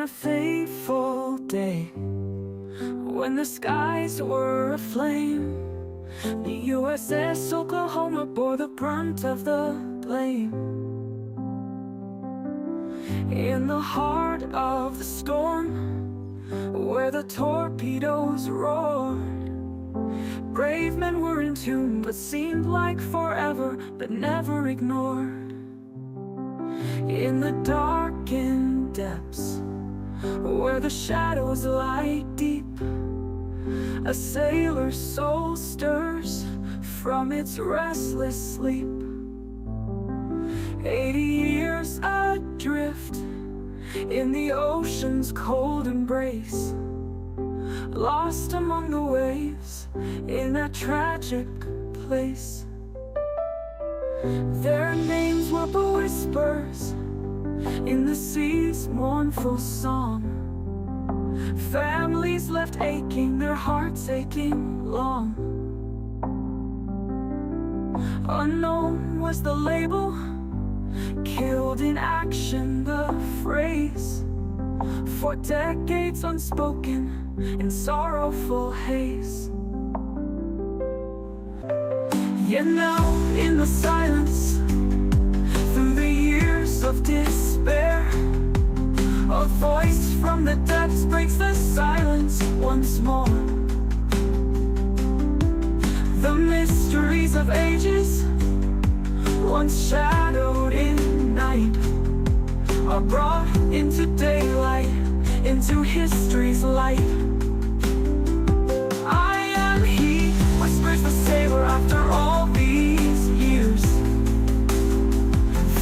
fateful day, when the skies were aflame, the USS Oklahoma bore the brunt of the blame. In the heart of the storm, where the torpedoes roared, brave men were entombed, but seemed like forever, but never ignored. In the darkened depths, where the shadows lie deep, a sailor's soul stirs from its restless sleep. 80 years adrift in the ocean's cold embrace, lost among the waves in that tragic place. Their names were but whispers in the sea's mournful song. Families left aching, their hearts aching long. Unknown was the label, killed in action the phrase, for decades unspoken in sorrowful haze. Yet now in the silence, through the years of despair, a voice from the depths breaks the silence once more. The mysteries of ages, once shadowed in night, are brought into daylight, into history's light. I am he, whispers the sailor after all these years,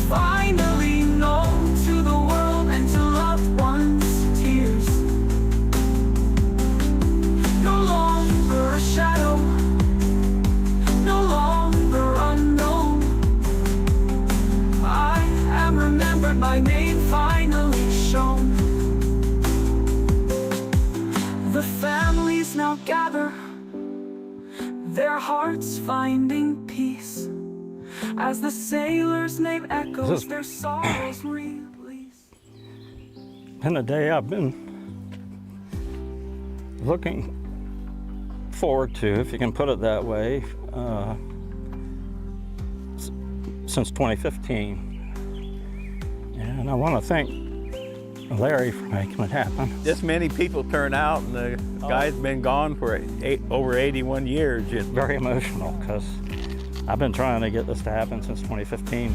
finally known to the world and to loved ones' tears. No longer a shadow, no longer unknown, I am remembered, my name finally shown. The families now gather, their hearts finding peace, as the sailor's name echoes, their sorrows release. And a day I've been looking forward to, if you can put it that way, since 2015. And I want to thank Larry for making it happen. This many people turn out, and the guy's been gone for over 81 years. Very emotional, because I've been trying to get this to happen since 2015.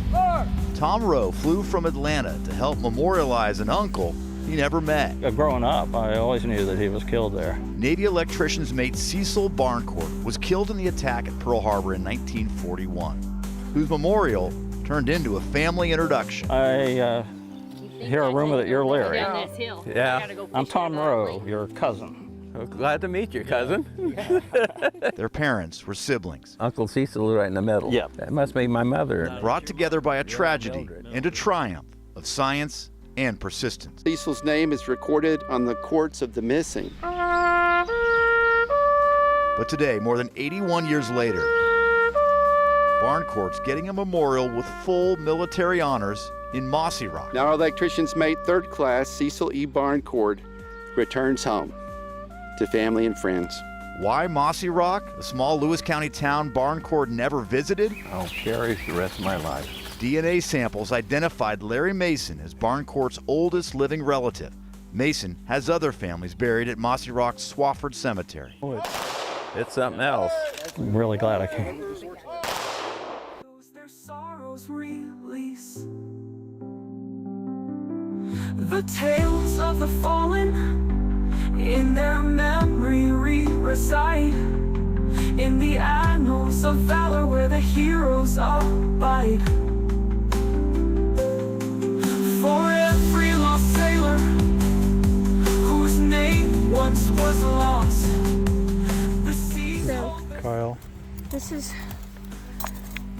Tom Rowe flew from Atlanta to help memorialize an uncle he never met. Growing up, I always knew that he was killed there. Navy electrician's mate Cecil Barncord was killed in the attack at Pearl Harbor in 1941, whose memorial turned into a family introduction. I hear a rumor that you're Larry. Down this hill. Yeah. I'm Tom Rowe, your cousin. Well, glad to meet you, cousin. Their parents were siblings, Uncle Cecil right in the middle. Yep. That must be my mother. brought together by a tragedy and a triumph of science and persistence. Cecil's name is recorded on the courts of the missing. But today, more than 81 years later, Barncord's getting a memorial with full military honors in Mossyrock. Now our electrician's mate, third class, Cecil E. Barncord, returns home to family and friends. Why Mossyrock, a small Lewis County town Barncord never visited? I'll cherish the rest of my life. DNA samples identified Larry Mason as Barncord's oldest living relative. Mason has other families buried at Mossyrock's Swofford Cemetery. It's something else. I'm really glad I came. Their sorrows release. The tales of the fallen in their memory reside, in the annals of valor where the heroes abide. For every lost sailor whose name once was lost, the seas hold their Kyle. This is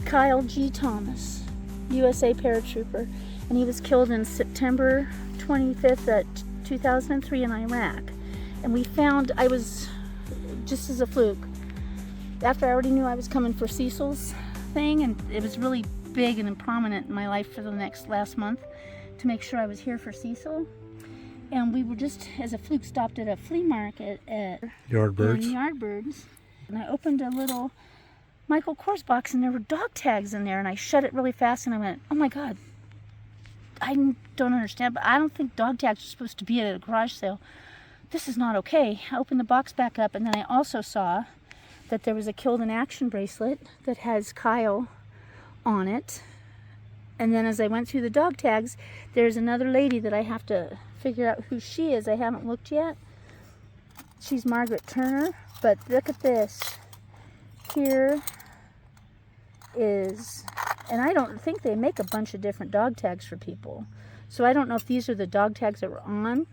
Kyle G. Thomas, USA paratrooper, and he was killed in September 25th at 2003 in Iraq. And we found, I was, just as a fluke, after I already knew I was coming for Cecil's thing, and it was really big and prominent in my life for the last month to make sure I was here for Cecil. And we were just, as a fluke, stopped at a flea market at Yardbirds. Yardbirds. And I opened a little Michael Kors box, and there were dog tags in there. And I shut it really fast, and I went, oh my God, I don't understand, but I don't think dog tags are supposed to be at a garage sale. This is not okay. I opened the box back up, and then I also saw that there was a killed in action bracelet that has Kyle on it. And then as I went through the dog tags, there's another lady that I have to figure out who she is. I haven't looked yet. She's Margaret Turner, but look at this. Here is, and I don't think they make a bunch of different dog tags for people. So I don't know if these are the dog tags that were on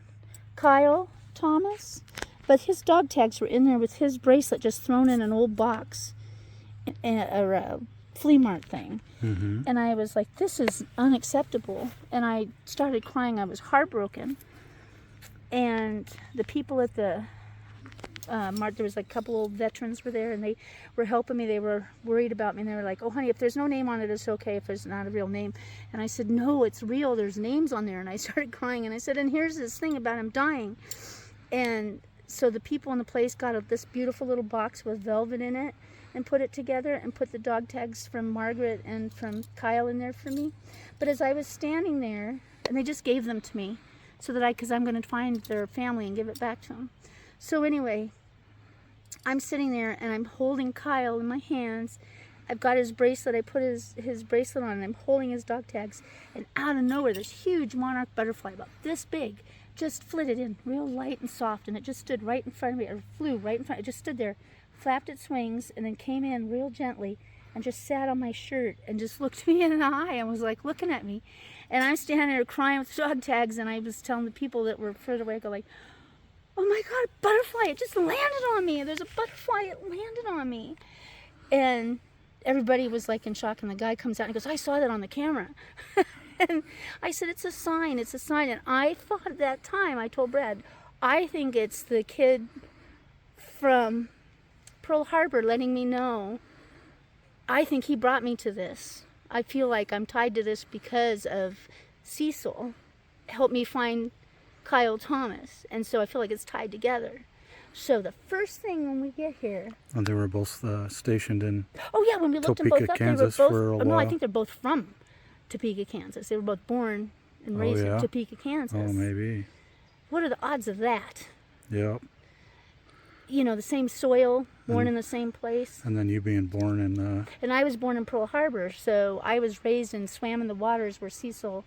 Kyle Thomas, but his dog tags were in there with his bracelet just thrown in an old box, or a flea mart thing. Mm-hmm. And I was like, this is unacceptable. And I started crying. I was heartbroken. And the people at the mart, there was like a couple old veterans were there, and they were helping me. They were worried about me, and they were like, oh honey, if there's no name on it, it's okay if there's not a real name. And I said, no, it's real, there's names on there. And I started crying, and I said, and here's this thing about him dying. And so the people in the place got this beautiful little box with velvet in it and put it together and put the dog tags from Margaret and from Kyle in there for me. But as I was standing there, and they just gave them to me so that because I'm going to find their family and give it back to them. So anyway, I'm sitting there and I'm holding Kyle in my hands. I've got his bracelet. I put his bracelet on, and I'm holding his dog tags. And out of nowhere, this huge monarch butterfly, about this big, just flitted in, real light and soft, and it just stood right in front of me, or flew right in front. It just stood there, flapped its wings, and then came in real gently and just sat on my shirt and just looked me in the eye and was like looking at me. And I'm standing there crying with dog tags, and I was telling the people that were further away, I go like, oh my God, a butterfly, it just landed on me. There's a butterfly, it landed on me. And everybody was like in shock, and the guy comes out and he goes, I saw that on the camera. And I said, it's a sign, it's a sign. And I thought at that time, I told Brad, I think it's the kid from Pearl Harbor letting me know. I think he brought me to this. I feel like I'm tied to this because of Cecil helped me find Kyle Thomas. And so I feel like it's tied together. So the first thing when we get here... And they were both stationed in Oh yeah, when we looked them Topeka, both up, Kansas they were both... for a no, I while. think they're both from Topeka, Kansas. They were both born and raised in Topeka, Kansas. Oh, maybe. What are the odds of that? Yep. You know, the same soil, born in the same place. And then you being born in... And I was born in Pearl Harbor, so I was raised and swam in the waters where Cecil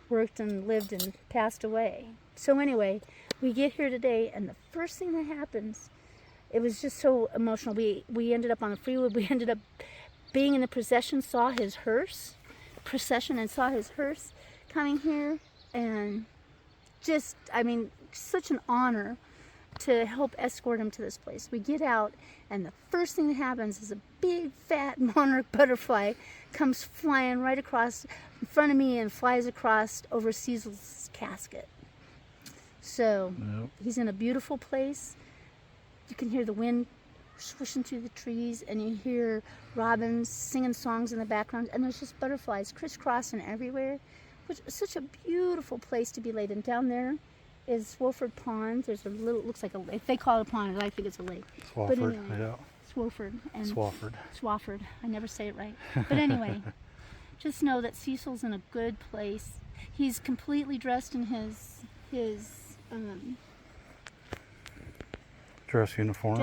worked and lived and passed away. So anyway, we get here today, and the first thing that happens, it was just so emotional. We ended up on the freeway. We ended up being in the procession, saw his hearse coming here, and just, I mean, such an honor to help escort him to this place. We get out, and the first thing that happens is a big fat monarch butterfly comes flying right across in front of me and flies across over Cecil's casket. So he's in a beautiful place. You can hear the wind swishing through the trees, and you hear robins singing songs in the background, and there's just butterflies crisscrossing everywhere, which is such a beautiful place to be laid. And down there is Swofford Pond. There's a little, looks like a lake. They call it a pond, I think it's a lake. Swofford, but anyway, yeah. Swofford. And Swofford. I never say it right. But anyway, just know that Cecil's in a good place. He's completely dressed in his Dress uniform.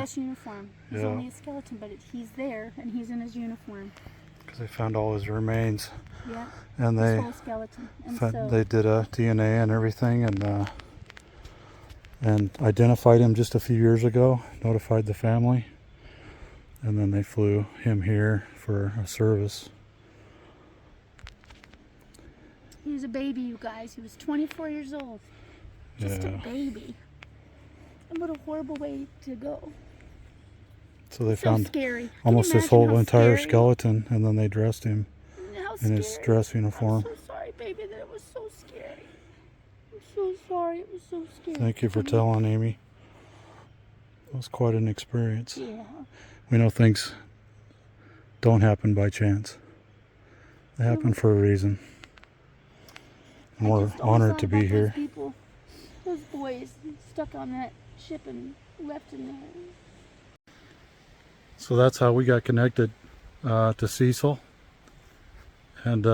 He's only a skeleton, but he's there, and he's in his uniform. Because they found all his remains. Yeah. And his whole skeleton. And they did a DNA and everything, and identified him just a few years ago. Notified the family, and then they flew him here for a service. He was a baby, you guys. He was 24 years old. Just a baby. And what a horrible way to go. So they found scary. almost his whole entire skeleton, and then they dressed him in his dress uniform. I'm so sorry, baby, that it was so scary. I'm so sorry, it was so scary. Thank you for telling, Amy. It was quite an experience. Yeah. We know things don't happen by chance. They happen for a reason. And we're honored to be here. those boys stuck on that ship and left in there. So that's how we got connected to Cecil, and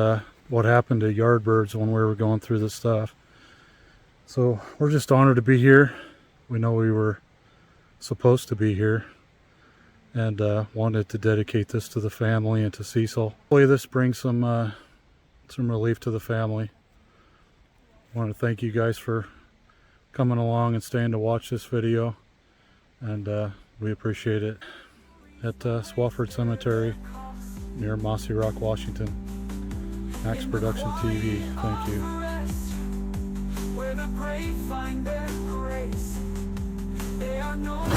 what happened to Yardbirds when we were going through this stuff. So we're just honored to be here. We know we were supposed to be here, and wanted to dedicate this to the family and to Cecil. Hopefully this brings some relief to the family. I want to thank you guys for coming along and staying to watch this video, and we appreciate it. At Swofford Cemetery near Mossyrock, Washington. Max Production TV. Thank you. Where the brave find their grace. They are known